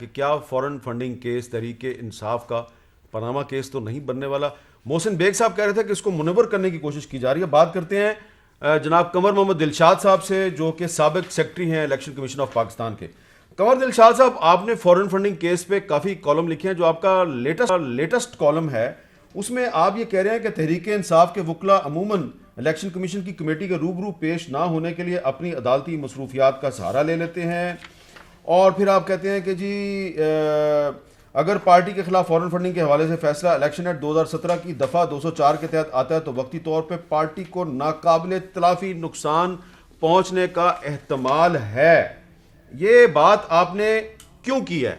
कि क्या foreign funding case Tehreek Insaf का पनामा केस तो नहीं बनने वाला। मोहसिन बेग साहब कह रहे थे कि इसको मुनव्वर करने की कोशिश की जा रही है। बात करते हैं जनाब कमर मोहम्मद दिलशाद साहब से, जो कि साबिक सेक्रेटरी हैं इलेक्शन कमीशन ऑफ पाकिस्तान के। कमर दिलशाद साहब, आपने फॉरेन फंडिंग केस पे काफ़ी कॉलम लिखे हैं। जो आपका लेटेस्ट कॉलम है उसमें आप ये कह रहे हैं कि तहरीक इंसाफ के वकला अमूमन इलेक्शन कमीशन की कमेटी के रूबरू पेश ना होने के लिए अपनी अदालती मसरूफियात का सहारा ले लेते हैं। और फिर आप कहते हैं कि जी अगर पार्टी के खिलाफ फॉरेन फंडिंग के हवाले से फैसला इलेक्शन एक्ट 2017 की दफ़ा 204 के तहत आता है तो वक्ती तौर पर पार्टी को नाकाबिल तलाफी नुकसान पहुंचने का एहतमाल है। ये बात आपने क्यों की है?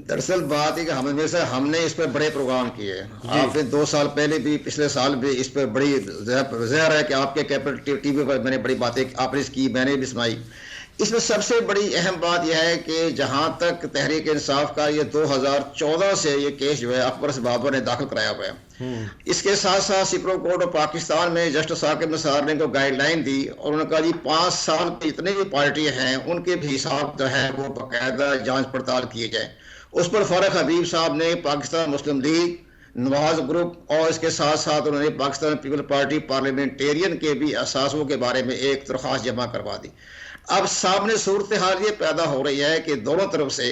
दरअसल बात है कि हमने इस पर बड़े प्रोग्राम किए। आपने 2 साल पहले भी, पिछले साल भी इस पर बड़ी ज़ाहिर है कि आपके कैपिटल टीवी पर मैंने बड़ी बातें आपने की, मैंने भी सुनाई। इसमें सबसे बड़ी अहम बात यह है कि जहां तक तहरीक इंसाफ का ये 2014 से ये केस जो है अकबर से बाबर ने दाखिल कराया हुआ है। इसके साथ साथ सुप्रीम कोर्ट ऑफ पाकिस्तान में जस्टिस साकिब निसार ने को गाइडलाइन दी और उन्होंने कहा जी 5 साल की जितने भी पार्टी हैं उनके भी हिसाब जो है वो बाकायदा जांच पड़ताल किए जाए। उस पर फारूक हबीब साहब ने पाकिस्तान मुस्लिम लीग, नवाज ग्रुप और इसके साथ साथ उन्होंने पाकिस्तान पीपल पार्टी पार्लियामेंटेरियन के भी असासों के बारे में एक दरख्वास्त जमा करवा दी। अब सामने सूरत हाल ये पैदा हो रही है कि दोनों तरफ से,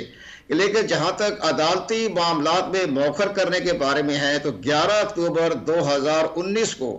लेकिन जहां तक अदालती मामलात में मौखर करने के बारे में है तो 11 अक्टूबर 2019 को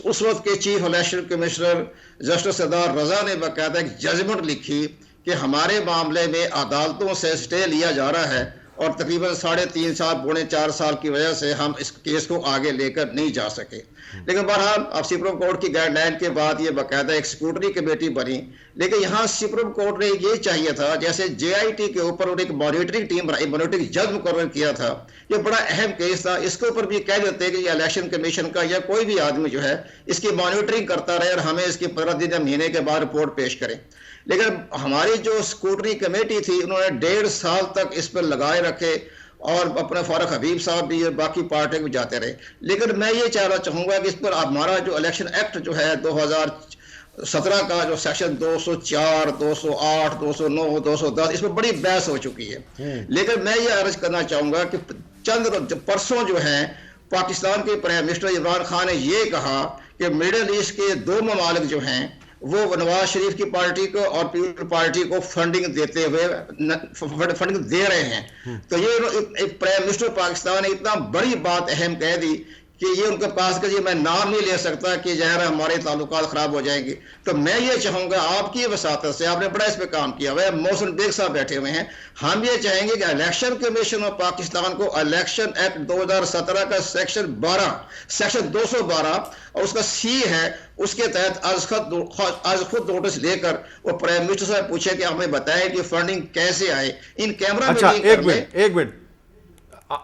उस वक्त के चीफ इलेक्शन कमिश्नर जस्टिस सरदार रजा ने बाकायदा एक जजमेंट लिखी कि हमारे मामले में अदालतों से स्टे लिया जा रहा है और तकरीबन 3.5 साल, 4 साल की वजह से हम इस केस को आगे लेकर नहीं जा सके। लेकिन बहरहाल अब सुप्रीम कोर्ट की गाइडलाइन के बाद ये बाकायदा एक स्क्रूटनी कमेटी बनी। लेकिन यहाँ सुप्रीम कोर्ट ने ये चाहिए था, जैसे JIT के ऊपर एक मॉनिटरिंग टीम, मॉनिटरिंग जज मुकर्रर किया था, ये बड़ा अहम केस था। इसके ऊपर भी कह देते कि ये इलेक्शन कमीशन का या कोई भी आदमी जो है इसकी मॉनिटरिंग करता रहे और हमें इसकी 15 दिन या महीने के बाद रिपोर्ट पेश करें। लेकिन हमारी जो स्क्रूटनी कमेटी थी उन्होंने 1.5 साल तक इस पर लगाए रखे और अपने फारूक हबीब साहब भी बाकी पार्टी भी जाते रहे। लेकिन मैं ये चाहना चाहूँगा कि इस पर हमारा जो इलेक्शन एक्ट जो है 2017 का जो सेक्शन 204, 208, 209, 210, इस पर बड़ी बहस हो चुकी है। लेकिन मैं ये अर्ज करना चाहूँगा कि चंद परसों जो है पाकिस्तान के प्राइम मिनिस्टर इमरान खान ने ये कहा कि मिडल ईस्ट के 2 ममालिक जो हैं वो नवाज शरीफ की पार्टी को और पीपल पार्टी को फंडिंग देते हुए फंडिंग दे रहे हैं। तो ये एक प्राइम मिनिस्टर पाकिस्तान ने इतना बड़ी बात अहम कह दी कि ये उनके पास का, जी मैं नाम नहीं ले सकता कि ज़ाहिर हमारे ताल्लुकात ख़राब हो जाएंगे। तो मैं ये चाहूँगा आपकी वसातत से, आपने बड़ा इस पर काम किया हुआ है, मोहसिन बेग साहब बैठे हुए हैं, हम ये चाहेंगे कि इलेक्शन कमीशन ऑफ पाकिस्तान को इलेक्शन एक्ट 2017 का सेक्शन 212 और उसका C है, उसके तहत आज खुद नोटिस लेकर वो प्राइम मिनिस्टर साहब पूछे कि हमें बताएं कि फंडिंग कैसे आए इन कैमरा। अच्छा, एक minute,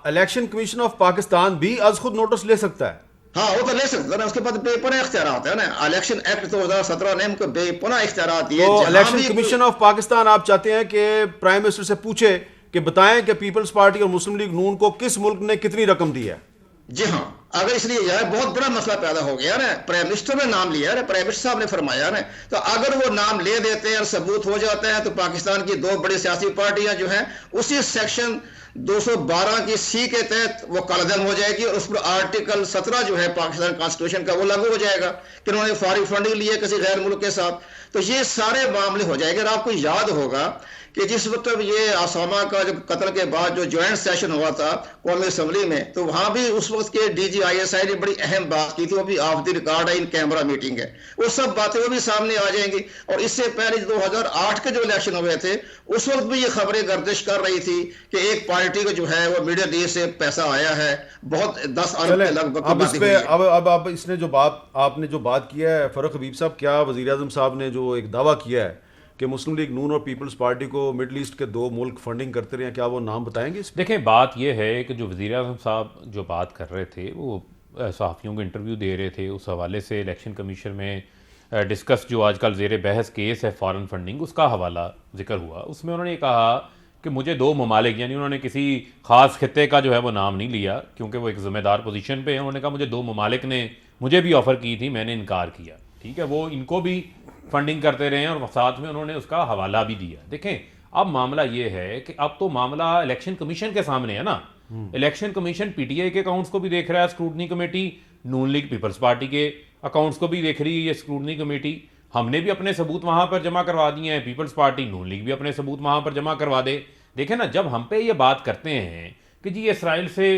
election commission of Pakistan भी आज खुद नोटिस ले सकता है? हाँ, वो तो ले सकता है, उसके पास बेपनाह इख्तियारात है ना। इलेक्शन एक्ट 2017 ने उनको बेपनाह इख्तियारात दिए। तो इलेक्शन कमीशन ऑफ पाकिस्तान आप चाहते हैं कि प्राइम मिनिस्टर से पूछे कि बताएं कि पीपल्स पार्टी और मुस्लिम लीग नून को किस मुल्क ने कितनी रकम दी है? जी हाँ, अगर इसलिए यार बहुत बड़ा मसला पैदा हो गया ना, प्राइम मिनिस्टर ने नाम लिया ना, प्राइम मिनिस्टर साहब ने फरमाया ना, तो अगर वो नाम ले देते हैं और सबूत हो जाता है तो पाकिस्तान की 2 बड़ी सियासी पार्टियां जो हैं उसी सेक्शन 212 की C के तहत वो कालादम हो जाएगी और उस पर आर्टिकल 17 जो है पाकिस्तान कॉन्स्टिट्यूशन का वो लागू हो जाएगा कि उन्होंने फॉरेन फंडिंग ली है किसी गैर मुल्क के साथ। तो ये सारे मामले हो जाएंगे। और आपको याद होगा कि जिस वक्त ये असामा का जो कत्ल के बाद जो ज्वाइंट सेशन हुआ था कौमी असम्बली में, तो वहां भी उस वक्त के DG ISI ने बड़ी अहम बात की थी, वो भी ऑफ द रिकॉर्ड है, इन कैमरा मीटिंग है, वो सब बातें वो भी सामने आ जाएंगी। और इससे पहले 2008 के जो इलेक्शन हुए थे उस वक्त भी ये खबरें गर्दिश कर रही थी कि एक पार्टी को जो है वो मिडिल ईस्ट से पैसा आया है, बहुत 10 अरब के लगभग। अब इसने जो बात आपने जो बात किया है फारूक हबीब साहब, क्या वज़ीर आज़म साहब ने जो एक दावा किया है कि मुस्लिम लीग नून और पीपल्स पार्टी को मिडल ईस्ट के 2 मुल्क फंडिंग करते रहे हैं, क्या वो नाम बताएंगे? देखें, बात यह है कि जो वज़ीर आज़म साहब जो बात कर रहे थे वो सहाफ़ियों को इंटरव्यू दे रहे थे, उस हवाले से इलेक्शन कमीशन में डिस्कस जो आजकल ज़ेर बहस केस है फॉरेन फंडिंग, उसका हवाला जिक्र हुआ। उसमें उन्होंने कहा कि मुझे 2 ममालिक, यानी उन्होंने किसी ख़ास खित्ते का जो है वो नाम नहीं लिया क्योंकि वो एक ज़िम्मेदार पोजीशन पे है। उन्होंने कहा मुझे 2 ममालिक ने मुझे भी ऑफ़र की थी, मैंने इनकार किया। ठीक है, वो इनको भी फंडिंग करते रहे हैं और साथ में उन्होंने उसका हवाला भी दिया। देखें, अब मामला ये है कि अब तो मामला इलेक्शन कमीशन के सामने है ना। इलेक्शन कमीशन पीटीआई के अकाउंट्स को भी देख रहा है स्क्रूटनी कमेटी, नून लीग पीपल्स पार्टी के अकाउंट्स को भी देख रही है ये स्क्रूटनी कमेटी। हमने भी अपने सबूत वहां पर जमा करवा दिए हैं, पीपल्स पार्टी नून लीग भी अपने सबूत वहां पर जमा करवा दे। देखें ना, जब हम पे ये बात करते हैं कि जी इसराइल से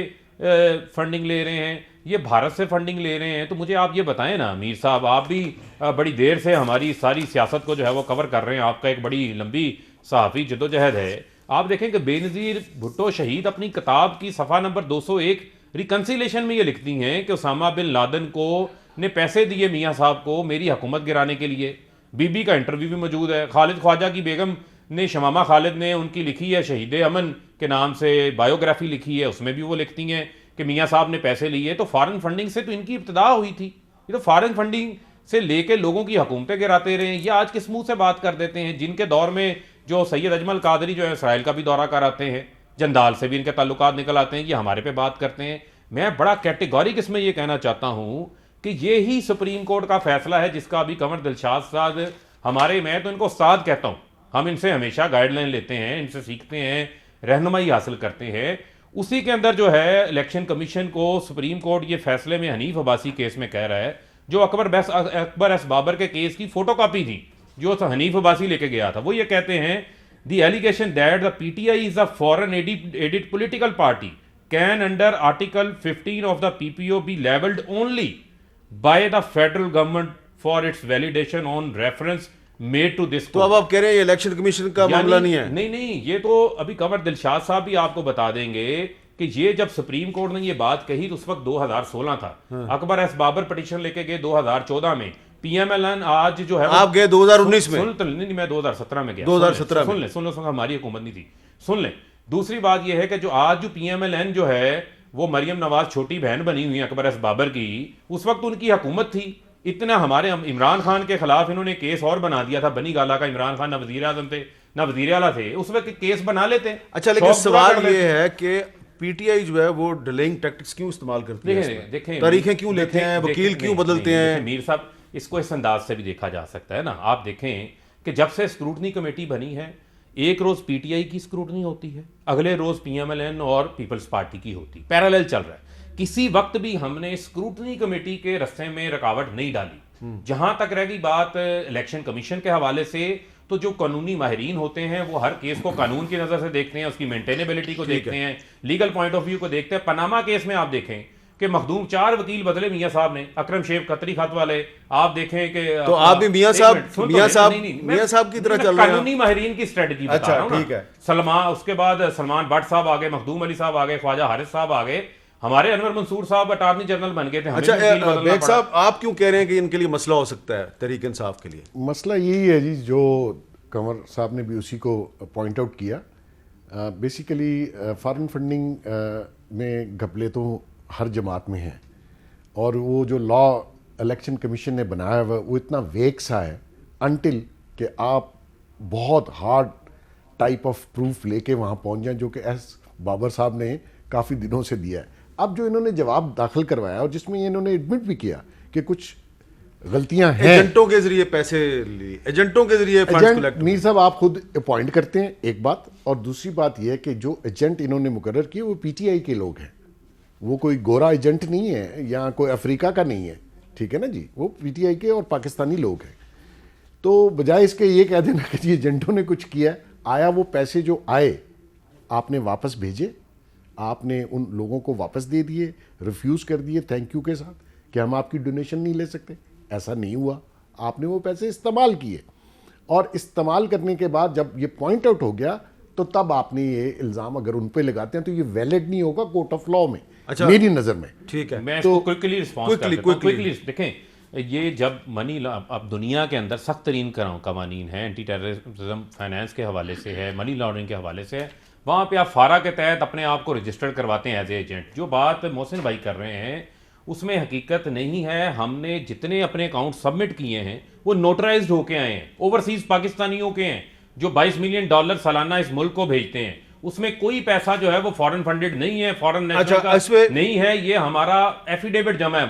फंडिंग ले रहे हैं, ये भारत से फंडिंग ले रहे हैं, तो मुझे आप ये बताएं ना मीर साहब, आप भी बड़ी देर से हमारी सारी सियासत को जो है वो कवर कर रहे हैं, आपका एक बड़ी लंबी सहाफ़ी जदोजहद है। आप देखें कि बेनज़ीर भुट्टो शहीद अपनी किताब की सफ़ा नंबर 201 रिकन्सिलेशन में ये लिखती हैं कि उसामा बिन लादेन को ने पैसे दिए मियाँ साहब को मेरी हुकूमत गिराने के लिए। बीबी का इंटरव्यू भी मौजूद है। खालिद ख्वाजा की बेगम ने, शमामा खालिद ने उनकी लिखी है, शहीद अमन के नाम से बायोग्राफी लिखी है, उसमें भी वो लिखती हैं कि मियाँ साहब ने पैसे लिए। तो फॉरेन फंडिंग से तो इनकी इब्तिदा हुई थी, ये तो फॉरेन फंडिंग से लेके लोगों की हुकूमतें गिराते रहे। ये आज किस मुंह से बात कर देते हैं, जिनके दौर में जो सैयद अजमल कादरी जो है इसराइल का भी दौरा कर आते हैं, जंदाल से भी इनके ताल्लुकात निकल आते हैं, ये हमारे पे बात करते हैं। मैं बड़ा कैटेगोरिक इसमें ये कहना चाहता हूँ कि ये ही सुप्रीम कोर्ट का फैसला है जिसका अभी कंवर दिलशाद साहब हमारे, मैं तो इनको उस्ताद कहता हूँ, हम इनसे हमेशा गाइडलाइन लेते हैं, इनसे सीखते हैं, रहनुमाई हासिल करते हैं। उसी के अंदर जो है इलेक्शन कमीशन को सुप्रीम कोर्ट ये फैसले में हनीफ अब्बासी केस में कह रहा है, जो अकबर एस बाबर के केस की फोटोकॉपी थी जो हनीफ अब्बासी लेके गया था, वो ये कहते हैं the allegation that the PTI is a foreign aided political party can under article 15 of the PPO be levelled only by the federal government for its validation on reference made to this. तो अब आप कह रहे हैं ये election commission का मामला नहीं है? नहीं, ये तो अभी कंवर दिलशाद साहब भी आपको बता देंगे कि ये जब सुप्रीम कोर्ट ने ये बात कही तो उस वक्त 2016 था। अकबर एस बाबर पिटीशन लेके गए 2014 में, पीएमएलएन आज जो है आप गए 2019 में? नहीं, मैं 2017 में गया। 2017 सुन ले, हमारी हुकूमत नहीं थी, सुन ले। दूसरी बात यह है कि जो आज जो पीएमएलएन जो है वो मरियम नवाज छोटी बहन बनी हुई है अकबर एस बाबर की, उस वक्त उनकी हुकूमत थी। इतना हमारे इमरान खान के खिलाफ इन्होंने केस और बना दिया था, बनी गाला का। इमरान खान ना वजीर आजम थे ना वजीर आला थे, उस वक्त केस बना लेते। अच्छा, लेकिन सवाल ये है कि पीटीआई जो है वो डिलेइंग टैक्टिक्स क्यों इस्तेमाल करती है? देखें, तारीखें क्यों लेते हैं, वकील क्यों बदलते हैं? मीर साहब, इसको इस अंदाज से भी देखा जा सकता है ना। आप देखें कि जब से स्क्रूटनी कमेटी बनी है, एक रोज पीटीआई की स्क्रूटनी होती है, अगले रोज पीएमएलएन और पीपल्स पार्टी की होती, पैरेलल चल रहा है। किसी वक्त भी हमने स्क्रूटनी कमेटी के रास्ते में रुकावट नहीं डाली। जहां तक रह गई बात इलेक्शन कमीशन के हवाले से, तो जो कानूनी माहिरीन होते हैं वो हर केस को कानून की नजर से देखते हैं, उसकी मेंटेनेबिलिटी को देखते हैं, लीगल पॉइंट ऑफ व्यू को देखते हैं। पनामा केस में आप देखें कि मखदूम 4 वकील बदले मियां साहब ने, अकरम शेख कतरी खत वाले, आप देखें कि तो आप भी मियां साहब की तरह चल रहे हैं। कानूनी माहिरीन की स्ट्रेटजी बता रहा हूं। ठीक है। सलमान, उसके बाद सलमान भट्ट साहब आ गए, मखदूम अली साहब आ गए, ख्वाजा हारिस साहब आ गए, हमारे अनवर मंसूर साहब अटॉर्नी जनरल बन गए थे। अच्छा बेग साहब, आप क्यों कह रहे हैं कि इनके लिए मसला हो सकता है तहरीक इंसाफ के लिए? मसला यही है जी, जो कंवर साहब ने भी उसी को पॉइंट आउट किया। बेसिकली फॉरेन फंडिंग में घपले तो हर जमात में है, और वो जो लॉ इलेक्शन कमीशन ने बनाया हुआ वो इतना वेग सा है अनटिल कि आप बहुत हार्ड टाइप ऑफ प्रूफ लेके वहाँ पहुँच जाएं, जो कि एस बाबर साहब ने काफ़ी दिनों से दिया है। अब जो इन्होंने जवाब दाखिल करवाया और जिसमें इन्होंने एडमिट भी किया कि कुछ गलतियां हैं, एजेंटों के जरिए पैसे लिए, एजेंटों के जरिए फंड्स कलेक्ट। मीर साहब आप खुद अपॉइंट करते हैं, एक बात, और दूसरी बात यह है कि जो एजेंट इन्होंने मुकर्रर किए वो पीटीआई के लोग हैं, वो कोई गोरा एजेंट नहीं है या कोई अफ्रीका का नहीं है, ठीक है ना जी, वो पीटीआई के और पाकिस्तानी लोग हैं। तो बजाय इसके ये कह देना कि जी एजेंटों ने कुछ किया, आया वो पैसे जो आए आपने वापस भेजे, आपने उन लोगों को वापस दे दिए, रिफ्यूज़ कर दिए थैंक यू के साथ कि हम आपकी डोनेशन नहीं ले सकते। ऐसा नहीं हुआ, आपने वो पैसे इस्तेमाल किए, और इस्तेमाल करने के बाद जब ये पॉइंट आउट हो गया तो तब आपने ये इल्ज़ाम अगर उन पे लगाते हैं तो ये वैलिड नहीं होगा कोर्ट ऑफ लॉ में। अच्छा, मेरी नज़र में। ठीक है, मैं इसको क्विकली रिस्पॉन्स कर देता हूं। क्विकली देखें, ये जब मनी अब दुनिया के अंदर सख्त तरीन कवानीन है, एंटी टेररिज्म फाइनेंस के हवाले से है, मनी लॉन्ड्रिंग के हवाले से है, वहाँ पे आप फारा के तहत अपने आप को रजिस्टर्ड करवाते हैं एज ए एजेंट। जो बात मोहसिन भाई कर रहे हैं उसमें हकीकत नहीं है। हमने जितने अपने अकाउंट सबमिट किए हैं वो नोटराइज्ड होके आए हैं, ओवरसीज पाकिस्तानियों के हैं जो $22 मिलियन सालाना इस मुल्क को भेजते हैं। उसमें कोई पैसा जो है वो फॉरेन फंडेड नहीं है, फॉरेन नेशनल का नहीं है, ये हमारा एफिडेविट जमा है।